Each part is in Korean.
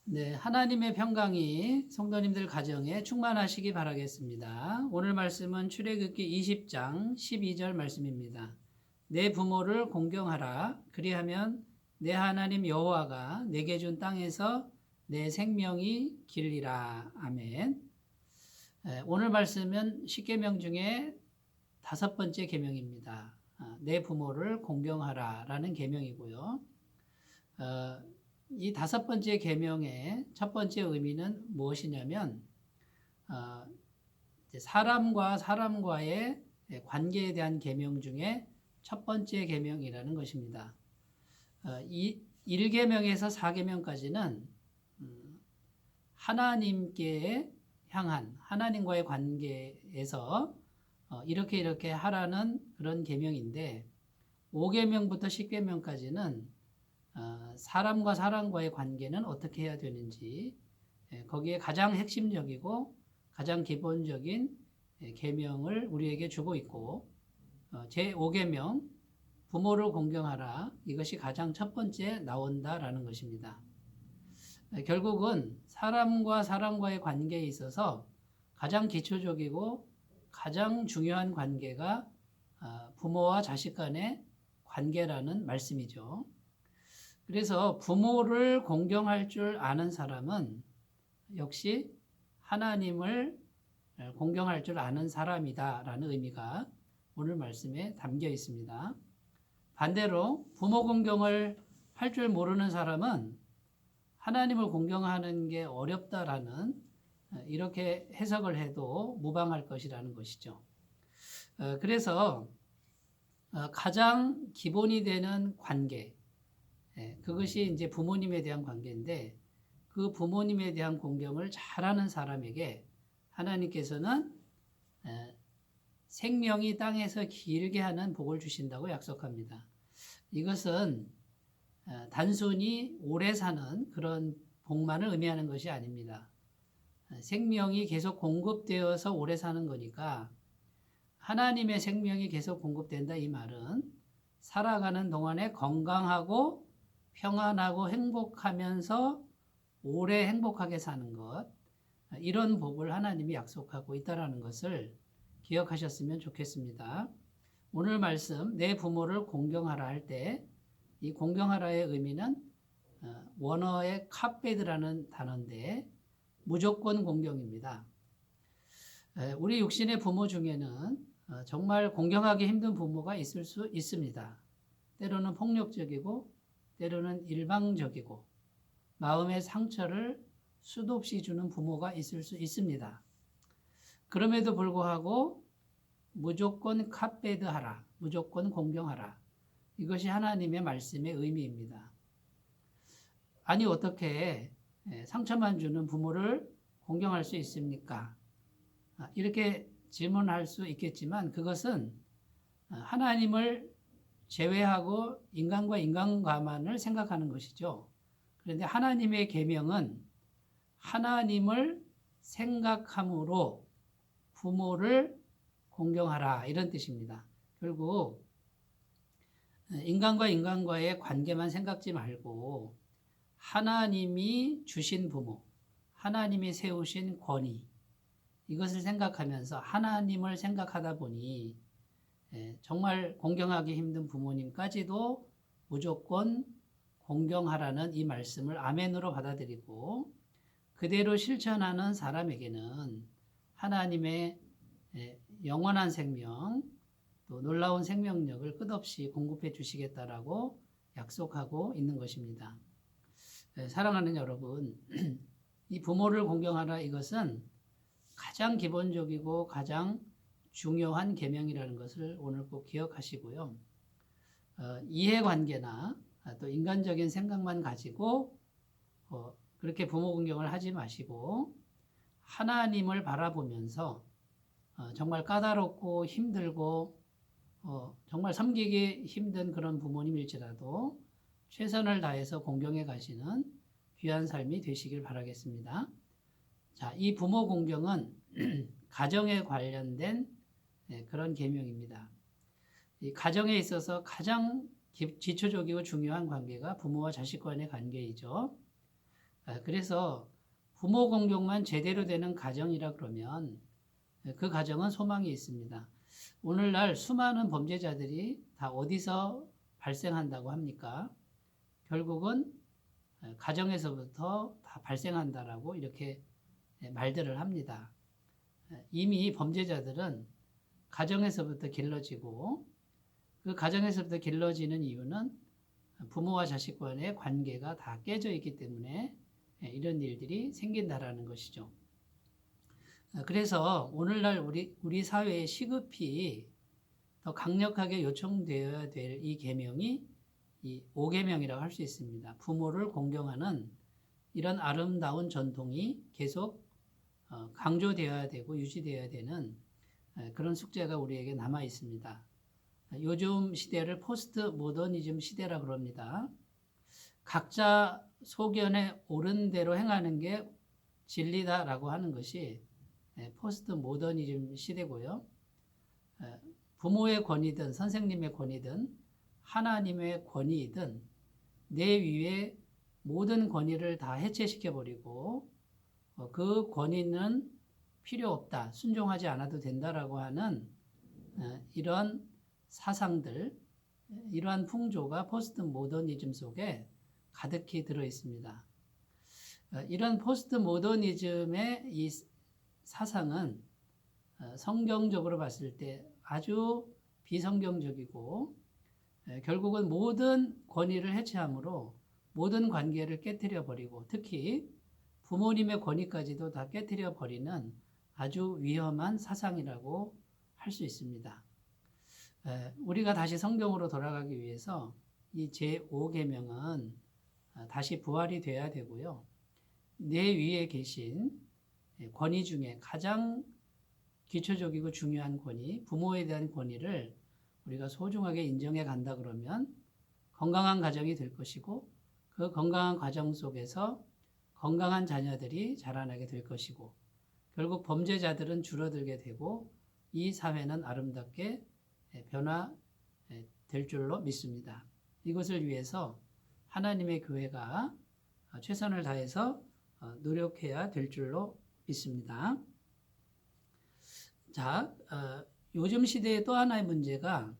네, 하나님의 평강이 성도님들 가정에 충만하시기 바라겠습니다. 오늘 말씀은 출애굽기 20장 12절 말씀입니다. 내 부모를 공경하라. 그리하면 내 하나님 여호와가 내게 준 땅에서 내 생명이 길리라. 아멘. 오늘 말씀은 십계명 중에 5번째 계명입니다. 내 부모를 공경하라라는 계명이고요. 이 5번째 계명의 첫 번째 의미는 무엇이냐면 사람과 사람과의 관계에 대한 계명 중에 첫 번째 계명이라는 것입니다. 이 1계명에서 4계명까지는 하나님께 향한 하나님과의 관계에서 이렇게 하라는 그런 계명인데 5계명부터 10계명까지는 사람과 사람과의 관계는 어떻게 해야 되는지 거기에 가장 핵심적이고 가장 기본적인 계명을 우리에게 주고 있고 제5계명 부모를 공경하라 이것이 가장 첫 번째 나온다라는 것입니다. 결국은 사람과 사람과의 관계에 있어서 가장 기초적이고 가장 중요한 관계가 부모와 자식 간의 관계라는 말씀이죠. 그래서 부모를 공경할 줄 아는 사람은 역시 하나님을 공경할 줄 아는 사람이다라는 의미가 오늘 말씀에 담겨 있습니다. 반대로 부모 공경을 할 줄 모르는 사람은 하나님을 공경하는 게 어렵다라는 이렇게 해석을 해도 무방할 것이라는 것이죠. 그래서 가장 기본이 되는 관계, 그것이 이제 부모님에 대한 관계인데 그 부모님에 대한 공경을 잘하는 사람에게 하나님께서는 생명이 땅에서 길게 하는 복을 주신다고 약속합니다. 이것은 단순히 오래 사는 그런 복만을 의미하는 것이 아닙니다. 생명이 계속 공급되어서 오래 사는 거니까 하나님의 생명이 계속 공급된다 이 말은 살아가는 동안에 건강하고 평안하고 행복하면서 오래 행복하게 사는 것, 이런 복을 하나님이 약속하고 있다는 것을 기억하셨으면 좋겠습니다. 오늘 말씀 내 부모를 공경하라 할 때 이 공경하라의 의미는 원어의 카페드라는 단어인데 무조건 공경입니다. 우리 육신의 부모 중에는 정말 공경하기 힘든 부모가 있을 수 있습니다. 때로는 폭력적이고 때로는 일방적이고 마음의 상처를 수도 없이 주는 부모가 있을 수 있습니다. 그럼에도 불구하고 무조건 카페드하라, 무조건 공경하라. 이것이 하나님의 말씀의 의미입니다. 아니 어떻게 상처만 주는 부모를 공경할 수 있습니까? 이렇게 질문할 수 있겠지만 그것은 하나님을 제외하고 인간과 인간과만을 생각하는 것이죠. 그런데 하나님의 계명은 하나님을 생각함으로 부모를 공경하라 이런 뜻입니다. 결국 인간과 인간과의 관계만 생각지 말고 하나님이 주신 부모, 하나님이 세우신 권위 이것을 생각하면서 하나님을 생각하다 보니 정말 공경하기 힘든 부모님까지도 무조건 공경하라는 이 말씀을 아멘으로 받아들이고 그대로 실천하는 사람에게는 하나님의 영원한 생명 또 놀라운 생명력을 끝없이 공급해 주시겠다라고 약속하고 있는 것입니다. 사랑하는 여러분, 이 부모를 공경하라 이것은 가장 기본적이고 가장 중요한 계명이라는 것을 오늘 꼭 기억하시고요. 이해관계나 또 인간적인 생각만 가지고 그렇게 부모 공경을 하지 마시고 하나님을 바라보면서 정말 까다롭고 힘들고 정말 섬기기 힘든 그런 부모님일지라도 최선을 다해서 공경해 가시는 귀한 삶이 되시길 바라겠습니다. 자, 이 부모 공경은 가정에 관련된 그런 계명입니다. 이 가정에 있어서 가장 기초적이고 중요한 관계가 부모와 자식 간의 관계이죠. 그래서 부모 공경만 제대로 되는 가정이라 그러면 그 가정은 소망이 있습니다. 오늘날 수많은 범죄자들이 다 어디서 발생한다고 합니까? 결국은 가정에서부터 다 발생한다라고 이렇게 말들을 합니다. 이미 범죄자들은 가정에서부터 길러지고 그 가정에서부터 길러지는 이유는 부모와 자식 간의 관계가 다 깨져 있기 때문에 이런 일들이 생긴다라는 것이죠. 그래서 오늘날 우리 사회에 시급히 더 강력하게 요청되어야 될 이 계명이 이 5계명이라고 할 수 있습니다. 부모를 공경하는 이런 아름다운 전통이 계속 강조되어야 되고 유지되어야 되는 그런 숙제가 우리에게 남아 있습니다. 요즘 시대를 포스트 모더니즘 시대라 그럽니다. 각자 소견에 옳은 대로 행하는 게 진리다라고 하는 것이 포스트 모더니즘 시대고요. 부모의 권위든 선생님의 권위든 하나님의 권위이든 내 위에 모든 권위를 다 해체시켜버리고 그 권위는 필요 없다, 순종하지 않아도 된다라고 하는 이런 사상들, 이러한 풍조가 포스트 모더니즘 속에 가득히 들어 있습니다. 이런 포스트 모더니즘의 이 사상은 성경적으로 봤을 때 아주 비성경적이고 결국은 모든 권위를 해체함으로 모든 관계를 깨뜨려 버리고 특히 부모님의 권위까지도 다 깨뜨려 버리는 아주 위험한 사상이라고 할 수 있습니다. 우리가 다시 성경으로 돌아가기 위해서 이 제5계명은 다시 부활이 돼야 되고요. 내 위에 계신 권위 중에 가장 기초적이고 중요한 권위, 부모에 대한 권위를 우리가 소중하게 인정해 간다 그러면 건강한 가정이 될 것이고 그 건강한 가정 속에서 건강한 자녀들이 자라나게 될 것이고 결국 범죄자들은 줄어들게 되고 이 사회는 아름답게 변화될 줄로 믿습니다. 이것을 위해서 하나님의 교회가 최선을 다해서 노력해야 될 줄로 믿습니다. 자, 요즘 시대의 또 하나의 문제가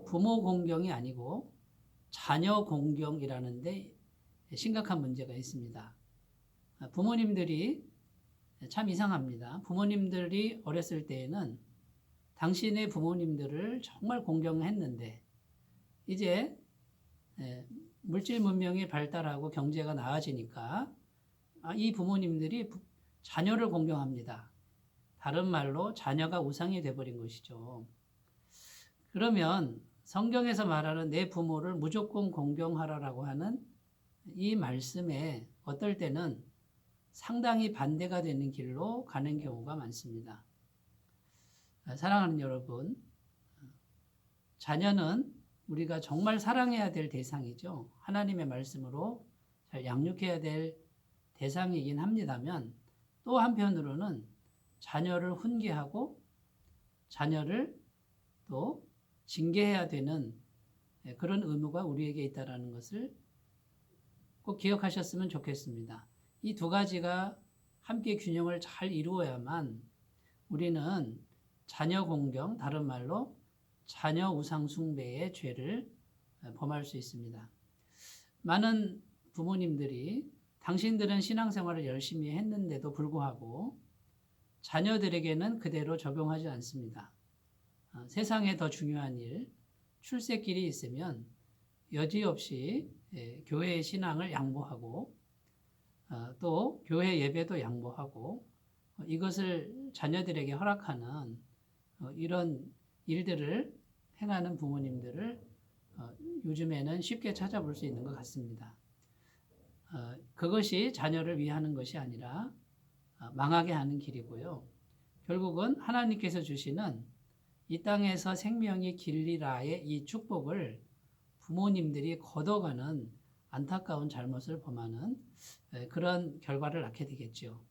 부모 공경이 아니고 자녀 공경이라는데 심각한 문제가 있습니다. 부모님들이 참 이상합니다. 부모님들이 어렸을 때에는 당신의 부모님들을 정말 공경했는데 이제 물질 문명이 발달하고 경제가 나아지니까 이 부모님들이 자녀를 공경합니다. 다른 말로 자녀가 우상이 되어버린 것이죠. 그러면 성경에서 말하는 내 부모를 무조건 공경하라라고 하는 이 말씀에 어떨 때는 상당히 반대가 되는 길로 가는 경우가 많습니다. 사랑하는 여러분, 자녀는 우리가 정말 사랑해야 될 대상이죠. 하나님의 말씀으로 잘 양육해야 될 대상이긴 합니다만 또 한편으로는 자녀를 훈계하고 자녀를 또 징계해야 되는 그런 의무가 우리에게 있다는 것을 꼭 기억하셨으면 좋겠습니다. 이 두 가지가 함께 균형을 잘 이루어야만 우리는 자녀 공경, 다른 말로 자녀 우상 숭배의 죄를 범할 수 있습니다. 많은 부모님들이 당신들은 신앙생활을 열심히 했는데도 불구하고 자녀들에게는 그대로 적용하지 않습니다. 세상에 더 중요한 일, 출세길이 있으면 여지없이 교회의 신앙을 양보하고 또 교회 예배도 양보하고 이것을 자녀들에게 허락하는 이런 일들을 행하는 부모님들을 요즘에는 쉽게 찾아볼 수 있는 것 같습니다. 그것이 자녀를 위하는 것이 아니라 망하게 하는 길이고요. 결국은 하나님께서 주시는 이 땅에서 생명이 길리라의 이 축복을 부모님들이 걷어가는 안타까운 잘못을 범하는 그런 결과를 낳게 되겠죠.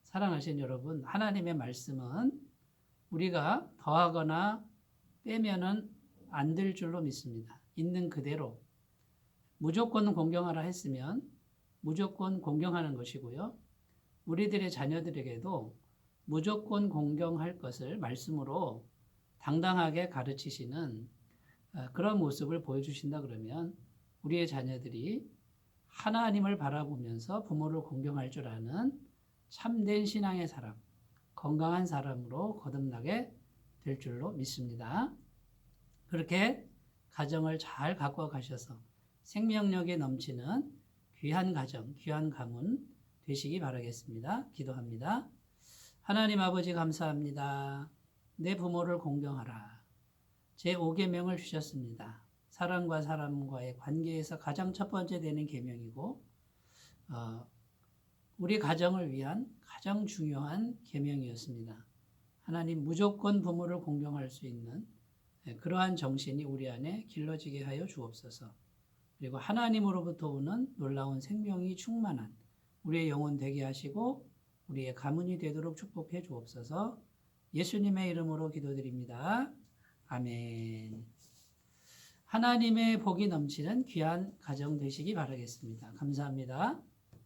사랑하신 여러분, 하나님의 말씀은 우리가 더하거나 빼면은 안 될 줄로 믿습니다. 있는 그대로 무조건 공경하라 했으면 무조건 공경하는 것이고요. 우리들의 자녀들에게도 무조건 공경할 것을 말씀으로 당당하게 가르치시는 그런 모습을 보여주신다 그러면 우리의 자녀들이 하나님을 바라보면서 부모를 공경할 줄 아는 참된 신앙의 사람, 건강한 사람으로 거듭나게 될 줄로 믿습니다. 그렇게 가정을 잘 가꿔 가셔서 생명력에 넘치는 귀한 가정, 귀한 가문 되시기 바라겠습니다. 기도합니다. 하나님 아버지 감사합니다. 내 부모를 공경하라. 제 5계명을 주셨습니다. 사람과 사람과의 관계에서 가장 첫 번째 되는 계명이고 우리 가정을 위한 가장 중요한 계명이었습니다. 하나님 무조건 부모를 공경할 수 있는 그러한 정신이 우리 안에 길러지게 하여 주옵소서. 그리고 하나님으로부터 오는 놀라운 생명이 충만한 우리의 영혼 되게 하시고 우리의 가문이 되도록 축복해 주옵소서. 예수님의 이름으로 기도드립니다. 아멘. 하나님의 복이 넘치는 귀한 가정 되시기 바라겠습니다. 감사합니다.